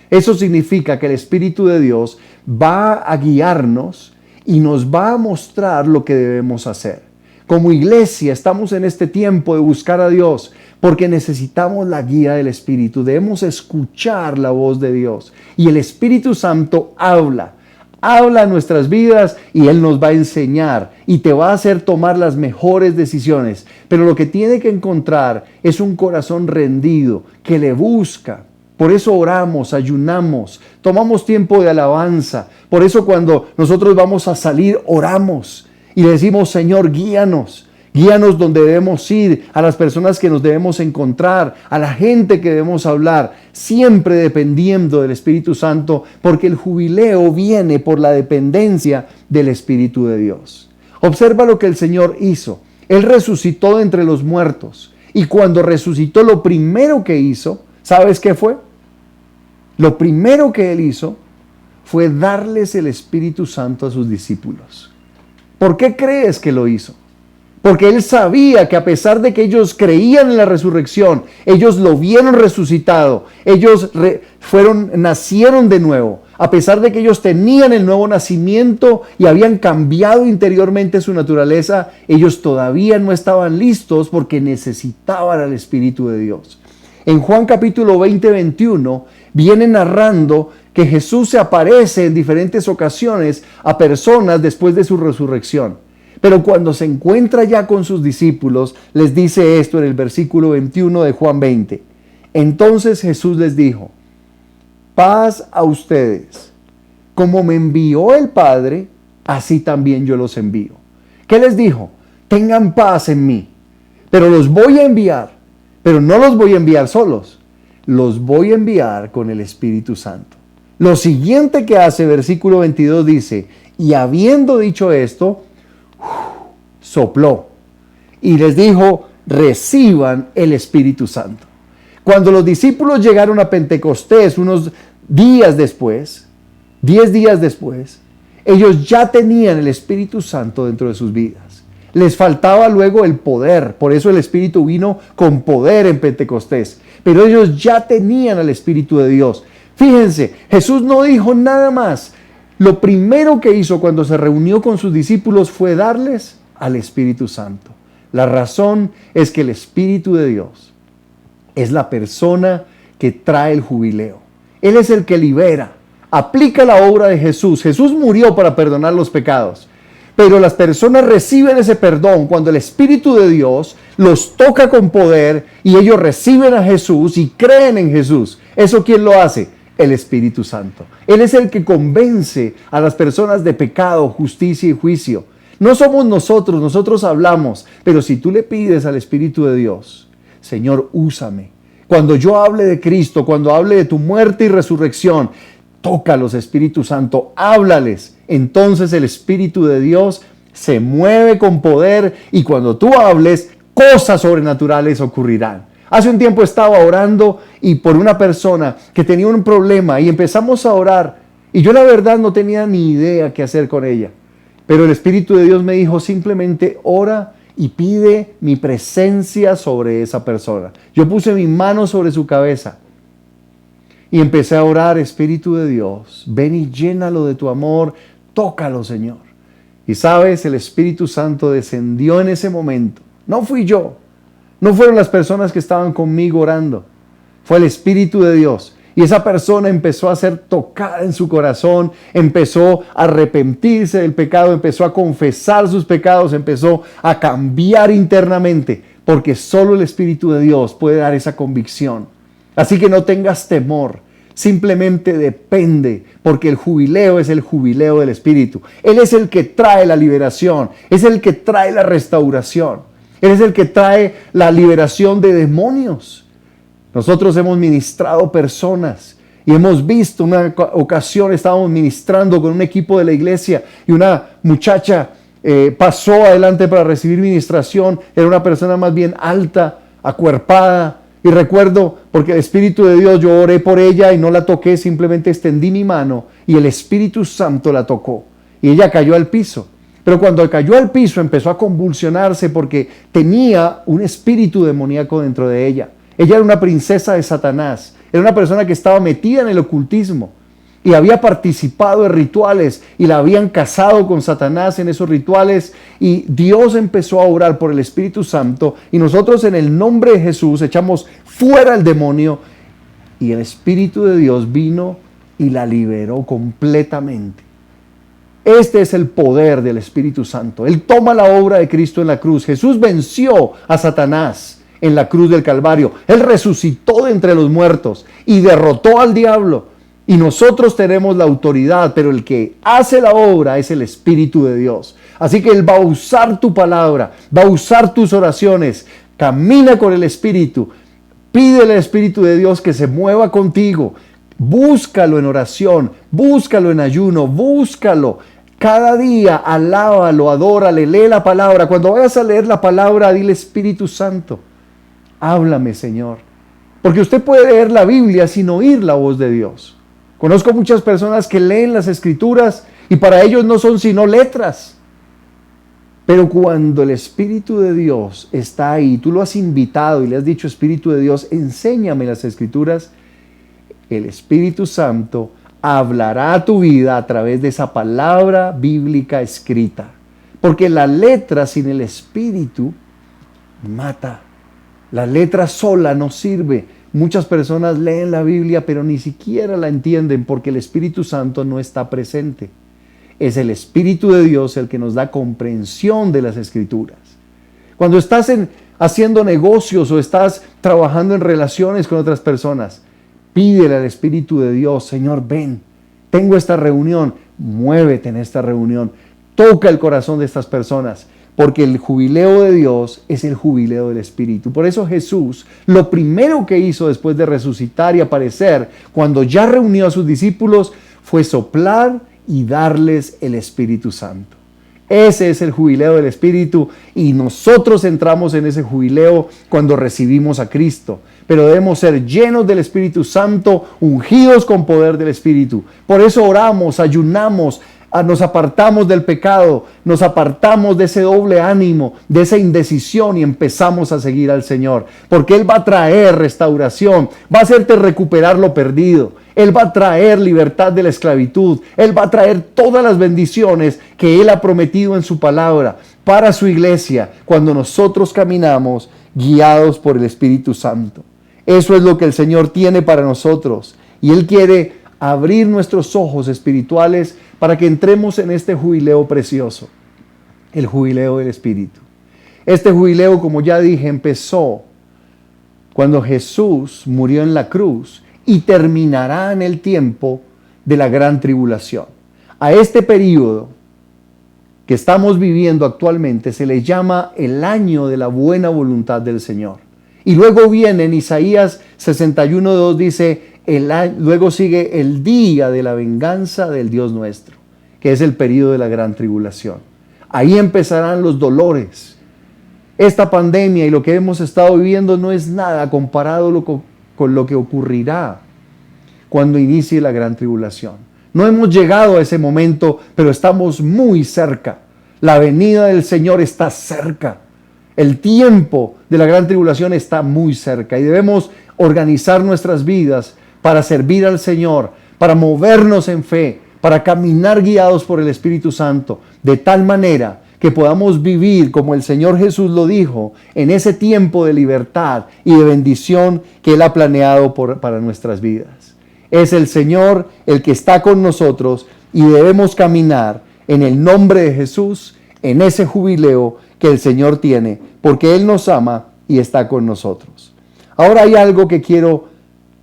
Eso significa que el Espíritu de Dios va a guiarnos y nos va a mostrar lo que debemos hacer. Como iglesia estamos en este tiempo de buscar a Dios porque necesitamos la guía del Espíritu. Debemos escuchar la voz de Dios y el Espíritu Santo habla a nuestras vidas y Él nos va a enseñar y te va a hacer tomar las mejores decisiones. Pero lo que tiene que encontrar es un corazón rendido que le busca. Por eso oramos, ayunamos, tomamos tiempo de alabanza. Por eso cuando nosotros vamos a salir, oramos y le decimos, Señor, guíanos. Guíanos donde debemos ir, a las personas que nos debemos encontrar, a la gente que debemos hablar, siempre dependiendo del Espíritu Santo, porque el jubileo viene por la dependencia del Espíritu de Dios. Observa lo que el Señor hizo. Él resucitó de entre los muertos y cuando resucitó lo primero que hizo, ¿sabes qué fue? Lo primero que Él hizo fue darles el Espíritu Santo a sus discípulos. ¿Por qué crees que lo hizo? Porque Él sabía que a pesar de que ellos creían en la resurrección, ellos lo vieron resucitado, ellos nacieron de nuevo. A pesar de que ellos tenían el nuevo nacimiento y habían cambiado interiormente su naturaleza, ellos todavía no estaban listos porque necesitaban al Espíritu de Dios. En Juan capítulo 20-21 viene narrando que Jesús se aparece en diferentes ocasiones a personas después de su resurrección. Pero cuando se encuentra ya con sus discípulos, les dice esto en el versículo 21 de Juan 20. Entonces Jesús les dijo, paz a ustedes. Como me envió el Padre, así también yo los envío. ¿Qué les dijo? Tengan paz en mí, pero los voy a enviar. Pero no los voy a enviar solos, los voy a enviar con el Espíritu Santo. Lo siguiente que hace, versículo 22 dice, y habiendo dicho esto, sopló y les dijo, reciban el Espíritu Santo. Cuando los discípulos llegaron a Pentecostés unos días después, 10 días después, ellos ya tenían el Espíritu Santo dentro de sus vidas. Les faltaba luego el poder, por eso el Espíritu vino con poder en Pentecostés. Pero ellos ya tenían al Espíritu de Dios. Fíjense, Jesús no dijo nada más. Lo primero que hizo cuando se reunió con sus discípulos fue darles al Espíritu Santo. La razón es que el Espíritu de Dios es la persona que trae el jubileo. Él es el que libera, aplica la obra de Jesús. Jesús murió para perdonar los pecados. Pero las personas reciben ese perdón cuando el Espíritu de Dios los toca con poder y ellos reciben a Jesús y creen en Jesús. ¿Eso quién lo hace? El Espíritu Santo. Él es el que convence a las personas de pecado, justicia y juicio. No somos nosotros hablamos, pero si tú le pides al Espíritu de Dios, Señor, úsame. Cuando yo hable de Cristo, cuando hable de tu muerte y resurrección, tócalos, Espíritu Santo, háblales. Entonces el Espíritu de Dios se mueve con poder y cuando tú hables, cosas sobrenaturales ocurrirán. Hace un tiempo estaba orando y por una persona que tenía un problema y empezamos a orar y yo la verdad no tenía ni idea qué hacer con ella. Pero el Espíritu de Dios me dijo simplemente ora y pide mi presencia sobre esa persona. Yo puse mi mano sobre su cabeza y empecé a orar, Espíritu de Dios, ven y llénalo de tu amor, tócalo, Señor. Y sabes, el Espíritu Santo descendió en ese momento. No fui yo, no fueron las personas que estaban conmigo orando, fue el Espíritu de Dios. Y esa persona empezó a ser tocada en su corazón, empezó a arrepentirse del pecado, empezó a confesar sus pecados, empezó a cambiar internamente, porque solo el Espíritu de Dios puede dar esa convicción. Así que no tengas temor, simplemente depende, porque el jubileo es el jubileo del Espíritu. Él es el que trae la liberación, es el que trae la restauración, Él es el que trae la liberación de demonios. Nosotros hemos ministrado personas y hemos visto una ocasión, estábamos ministrando con un equipo de la iglesia y una muchacha pasó adelante para recibir ministración. Era una persona más bien alta, acuerpada. Y recuerdo, porque el Espíritu de Dios, yo oré por ella y no la toqué, simplemente extendí mi mano y el Espíritu Santo la tocó. Y ella cayó al piso. Pero cuando cayó al piso empezó a convulsionarse porque tenía un espíritu demoníaco dentro de ella. Ella era una princesa de Satanás, era una persona que estaba metida en el ocultismo y había participado en rituales y la habían casado con Satanás en esos rituales, y Dios empezó a orar por el Espíritu Santo y nosotros en el nombre de Jesús echamos fuera el demonio y el Espíritu de Dios vino y la liberó completamente. Este es el poder del Espíritu Santo. Él toma la obra de Cristo en la cruz. Jesús venció a Satanás en la cruz del Calvario. Él resucitó de entre los muertos y derrotó al diablo. Y nosotros tenemos la autoridad, pero el que hace la obra es el Espíritu de Dios. Así que Él va a usar tu palabra, va a usar tus oraciones. Camina con el Espíritu. Pídele al Espíritu de Dios que se mueva contigo. Búscalo en oración, búscalo en ayuno, búscalo. Cada día alábalo, adórale, lee la palabra. Cuando vayas a leer la palabra, dile: Espíritu Santo, háblame, Señor. Porque usted puede leer la Biblia sin oír la voz de Dios. Conozco muchas personas que leen las Escrituras y para ellos no son sino letras. Pero cuando el Espíritu de Dios está ahí, tú lo has invitado y le has dicho: Espíritu de Dios, enséñame las Escrituras, el Espíritu Santo hablará a tu vida a través de esa palabra bíblica escrita. Porque la letra sin el Espíritu mata. La letra sola no sirve. Muchas personas leen la Biblia pero ni siquiera la entienden porque el Espíritu Santo no está presente. Es el Espíritu de Dios el que nos da comprensión de las Escrituras. Cuando estás haciendo negocios o estás trabajando en relaciones con otras personas, pídele al Espíritu de Dios: Señor, ven, tengo esta reunión, muévete en esta reunión, toca el corazón de estas personas, porque el jubileo de Dios es el jubileo del Espíritu. Por eso Jesús, lo primero que hizo después de resucitar y aparecer, cuando ya reunió a sus discípulos, fue soplar y darles el Espíritu Santo. Ese es el jubileo del Espíritu y nosotros entramos en ese jubileo cuando recibimos a Cristo. Pero debemos ser llenos del Espíritu Santo, ungidos con poder del Espíritu. Por eso oramos, ayunamos, nos apartamos del pecado, nos apartamos de ese doble ánimo, de esa indecisión y empezamos a seguir al Señor. Porque Él va a traer restauración, va a hacerte recuperar lo perdido. Él va a traer libertad de la esclavitud. Él va a traer todas las bendiciones que Él ha prometido en su palabra para su iglesia cuando nosotros caminamos guiados por el Espíritu Santo. Eso es lo que el Señor tiene para nosotros. Y Él quiere abrir nuestros ojos espirituales para que entremos en este jubileo precioso, el jubileo del Espíritu. Este jubileo, como ya dije, empezó cuando Jesús murió en la cruz y terminará en el tiempo de la gran tribulación. A este periodo que estamos viviendo actualmente se le llama el año de la buena voluntad del Señor. Y luego viene en Isaías 61:2 dice, luego sigue el día de la venganza del Dios nuestro, que es el periodo de la gran tribulación. Ahí empezarán los dolores. Esta pandemia y lo que hemos estado viviendo no es nada comparado con lo que ocurrirá cuando inicie la gran tribulación. No hemos llegado a ese momento, pero estamos muy cerca. La venida del Señor está cerca. El tiempo de la gran tribulación está muy cerca y debemos organizar nuestras vidas para servir al Señor, para movernos en fe, para caminar guiados por el Espíritu Santo, de tal manera que podamos vivir como el Señor Jesús lo dijo, en ese tiempo de libertad y de bendición que Él ha planeado para nuestras vidas. Es el Señor el que está con nosotros y debemos caminar en el nombre de Jesús, en ese jubileo que el Señor tiene, porque Él nos ama y está con nosotros. Ahora hay algo que quiero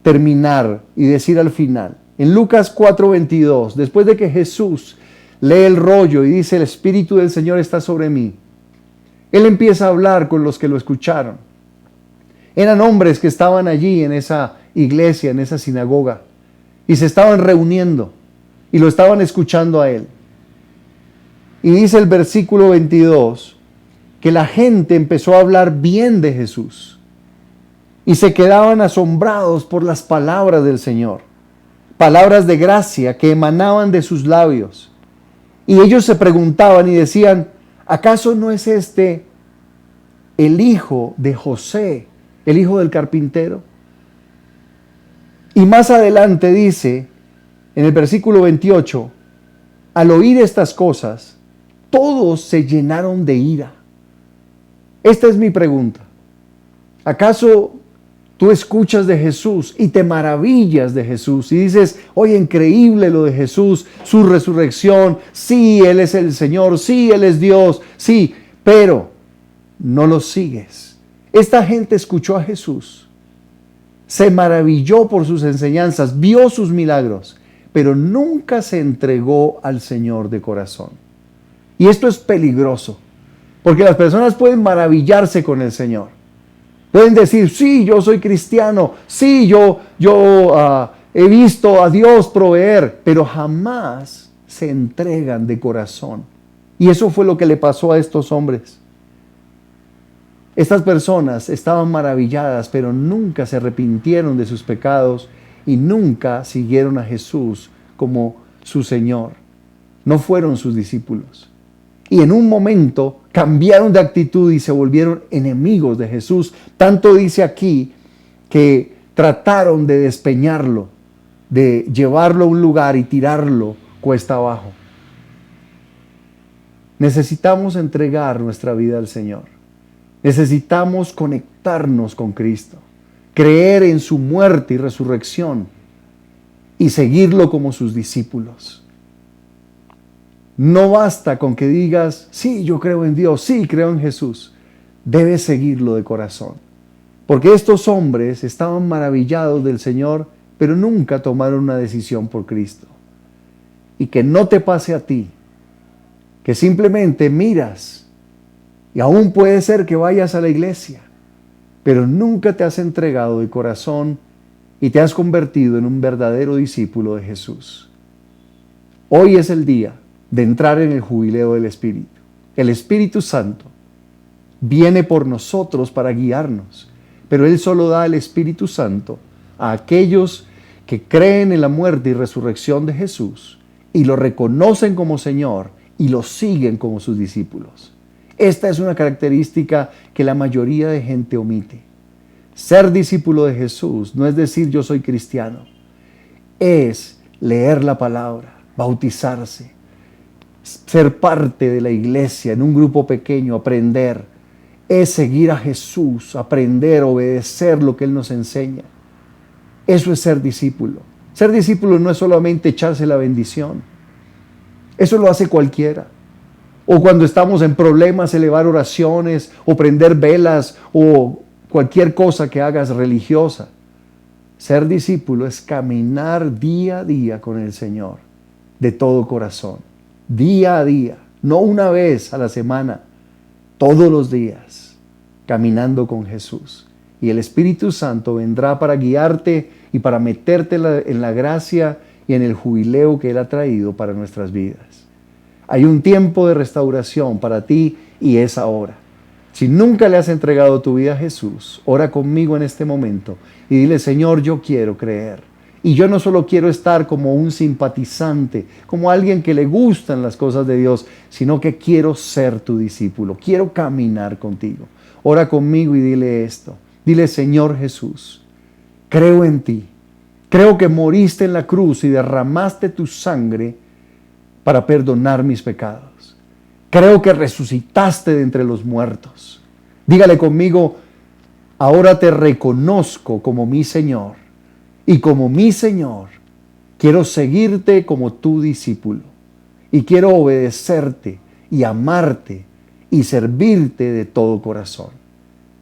terminar y decir al final. En Lucas 4:22, después de que Jesús lee el rollo y dice, el Espíritu del Señor está sobre mí, Él empieza a hablar con los que lo escucharon. Eran hombres que estaban allí en esa iglesia, en esa sinagoga, y se estaban reuniendo y lo estaban escuchando a Él. Y dice el versículo 22 que la gente empezó a hablar bien de Jesús y se quedaban asombrados por las palabras del Señor, palabras de gracia que emanaban de sus labios. Y ellos se preguntaban y decían, ¿acaso no es este el hijo de José, el hijo del carpintero? Y más adelante dice, en el versículo 28, al oír estas cosas, todos se llenaron de ira. Esta es mi pregunta. ¿Acaso tú escuchas de Jesús y te maravillas de Jesús y dices, oye, increíble lo de Jesús, su resurrección, sí, Él es el Señor, sí, Él es Dios, sí, pero no lo sigues? Esta gente escuchó a Jesús, se maravilló por sus enseñanzas, vio sus milagros, pero nunca se entregó al Señor de corazón. Y esto es peligroso, porque las personas pueden maravillarse con el Señor. Pueden decir, sí, yo soy cristiano, sí, yo he visto a Dios proveer, pero jamás se entregan de corazón. Y eso fue lo que le pasó a estos hombres. Estas personas estaban maravilladas, pero nunca se arrepintieron de sus pecados y nunca siguieron a Jesús como su Señor. No fueron sus discípulos. Y en un momento cambiaron de actitud y se volvieron enemigos de Jesús. Tanto dice aquí que trataron de despeñarlo, de llevarlo a un lugar y tirarlo cuesta abajo. Necesitamos entregar nuestra vida al Señor. Necesitamos conectarnos con Cristo, creer en su muerte y resurrección y seguirlo como sus discípulos. No basta con que digas, sí, yo creo en Dios, sí, creo en Jesús. Debes seguirlo de corazón. Porque estos hombres estaban maravillados del Señor, pero nunca tomaron una decisión por Cristo. Y que no te pase a ti, que simplemente miras, y aún puede ser que vayas a la iglesia, pero nunca te has entregado de corazón y te has convertido en un verdadero discípulo de Jesús. Hoy es el día de entrar en el jubileo del Espíritu. El Espíritu Santo viene por nosotros para guiarnos, pero Él solo da el Espíritu Santo a aquellos que creen en la muerte y resurrección de Jesús y lo reconocen como Señor y lo siguen como sus discípulos. Esta es una característica que la mayoría de gente omite. Ser discípulo de Jesús no es decir yo soy cristiano, es leer la palabra, bautizarse, ser parte de la iglesia en un grupo pequeño, aprender, es seguir a Jesús, aprender, obedecer lo que Él nos enseña. Eso es ser discípulo. Ser discípulo no es solamente echarse la bendición. Eso lo hace cualquiera. O cuando estamos en problemas, elevar oraciones, o prender velas, o cualquier cosa que hagas religiosa. Ser discípulo es caminar día a día con el Señor, de todo corazón. Día a día, no una vez a la semana, todos los días, caminando con Jesús. Y el Espíritu Santo vendrá para guiarte y para meterte en la gracia y en el jubileo que Él ha traído para nuestras vidas. Hay un tiempo de restauración para ti y es ahora. Si nunca le has entregado tu vida a Jesús, ora conmigo en este momento y dile, Señor, yo quiero creer. Y yo no solo quiero estar como un simpatizante, como alguien que le gustan las cosas de Dios, sino que quiero ser tu discípulo, quiero caminar contigo. Ora conmigo y dile esto. Dile, Señor Jesús, creo en ti. Creo que moriste en la cruz y derramaste tu sangre para perdonar mis pecados. Creo que resucitaste de entre los muertos. Dígale conmigo, ahora te reconozco como mi Señor. Y como mi Señor, quiero seguirte como tu discípulo. Y quiero obedecerte y amarte y servirte de todo corazón.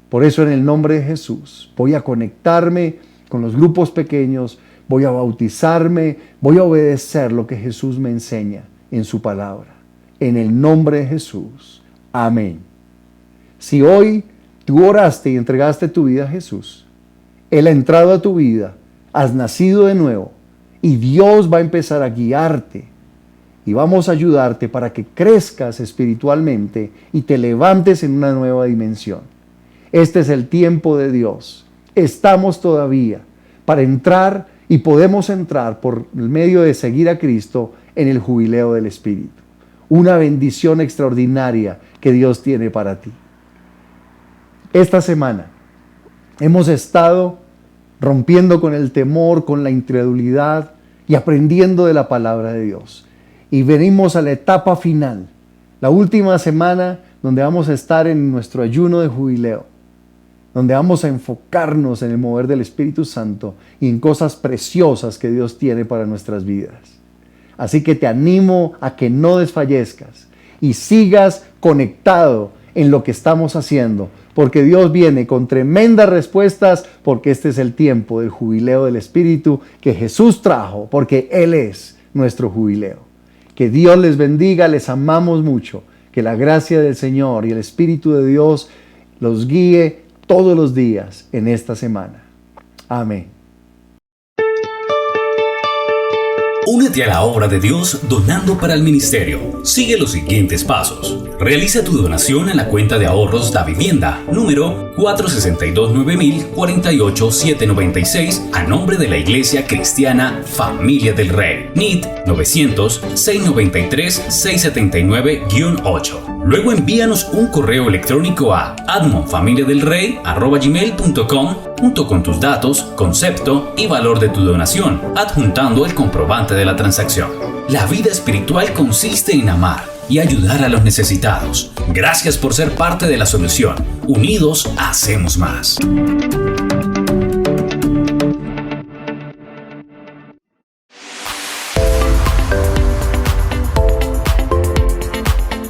Por eso en el nombre de Jesús voy a conectarme con los grupos pequeños, voy a bautizarme, voy a obedecer lo que Jesús me enseña en su palabra. En el nombre de Jesús. Amén. Si hoy tú oraste y entregaste tu vida a Jesús, Él ha entrado a tu vida, has nacido de nuevo y Dios va a empezar a guiarte y vamos a ayudarte para que crezcas espiritualmente y te levantes en una nueva dimensión. Este es el tiempo de Dios. Estamos todavía para entrar y podemos entrar por el medio de seguir a Cristo en el jubileo del Espíritu. una bendición extraordinaria que Dios tiene para ti. Esta semana hemos estado rompiendo con el temor, con la incredulidad y aprendiendo de la palabra de Dios. Y venimos a la etapa final, la última semana donde vamos a estar en nuestro ayuno de jubileo, donde vamos a enfocarnos en el mover del Espíritu Santo y en cosas preciosas que Dios tiene para nuestras vidas. Así que te animo a que no desfallezcas y sigas conectado en lo que estamos haciendo, porque Dios viene con tremendas respuestas, porque este es el tiempo del jubileo del Espíritu que Jesús trajo, porque Él es nuestro jubileo. Que Dios les bendiga, les amamos mucho, que la gracia del Señor y el Espíritu de Dios los guíe todos los días en esta semana. Amén. Únete a la obra de Dios donando para el ministerio. Sigue los siguientes pasos. Realiza tu donación en la cuenta de ahorros Da Vivienda, número 462-9000-48796, a nombre de la Iglesia Cristiana Familia del Rey. NIT 900-693-679-8. Luego envíanos un correo electrónico a admonfamiliadelrey@gmail.com junto con tus datos, concepto y valor de tu donación, adjuntando el comprobante de la transacción. La vida espiritual consiste en amar y ayudar a los necesitados. Gracias por ser parte de la solución. Unidos hacemos más.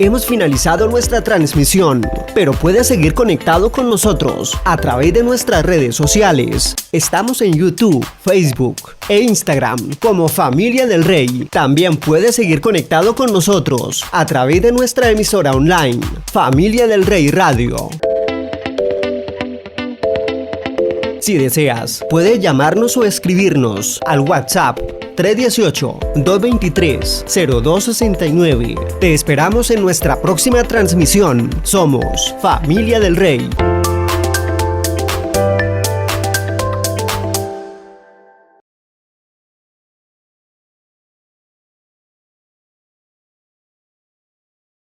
Hemos finalizado nuestra transmisión, pero puedes seguir conectado con nosotros a través de nuestras redes sociales. Estamos en YouTube, Facebook e Instagram como Familia del Rey. También puedes seguir conectado con nosotros a través de nuestra emisora online, Familia del Rey Radio. Si deseas, puedes llamarnos o escribirnos al WhatsApp 318-223-0269. Te esperamos en nuestra próxima transmisión. Somos Familia del Rey.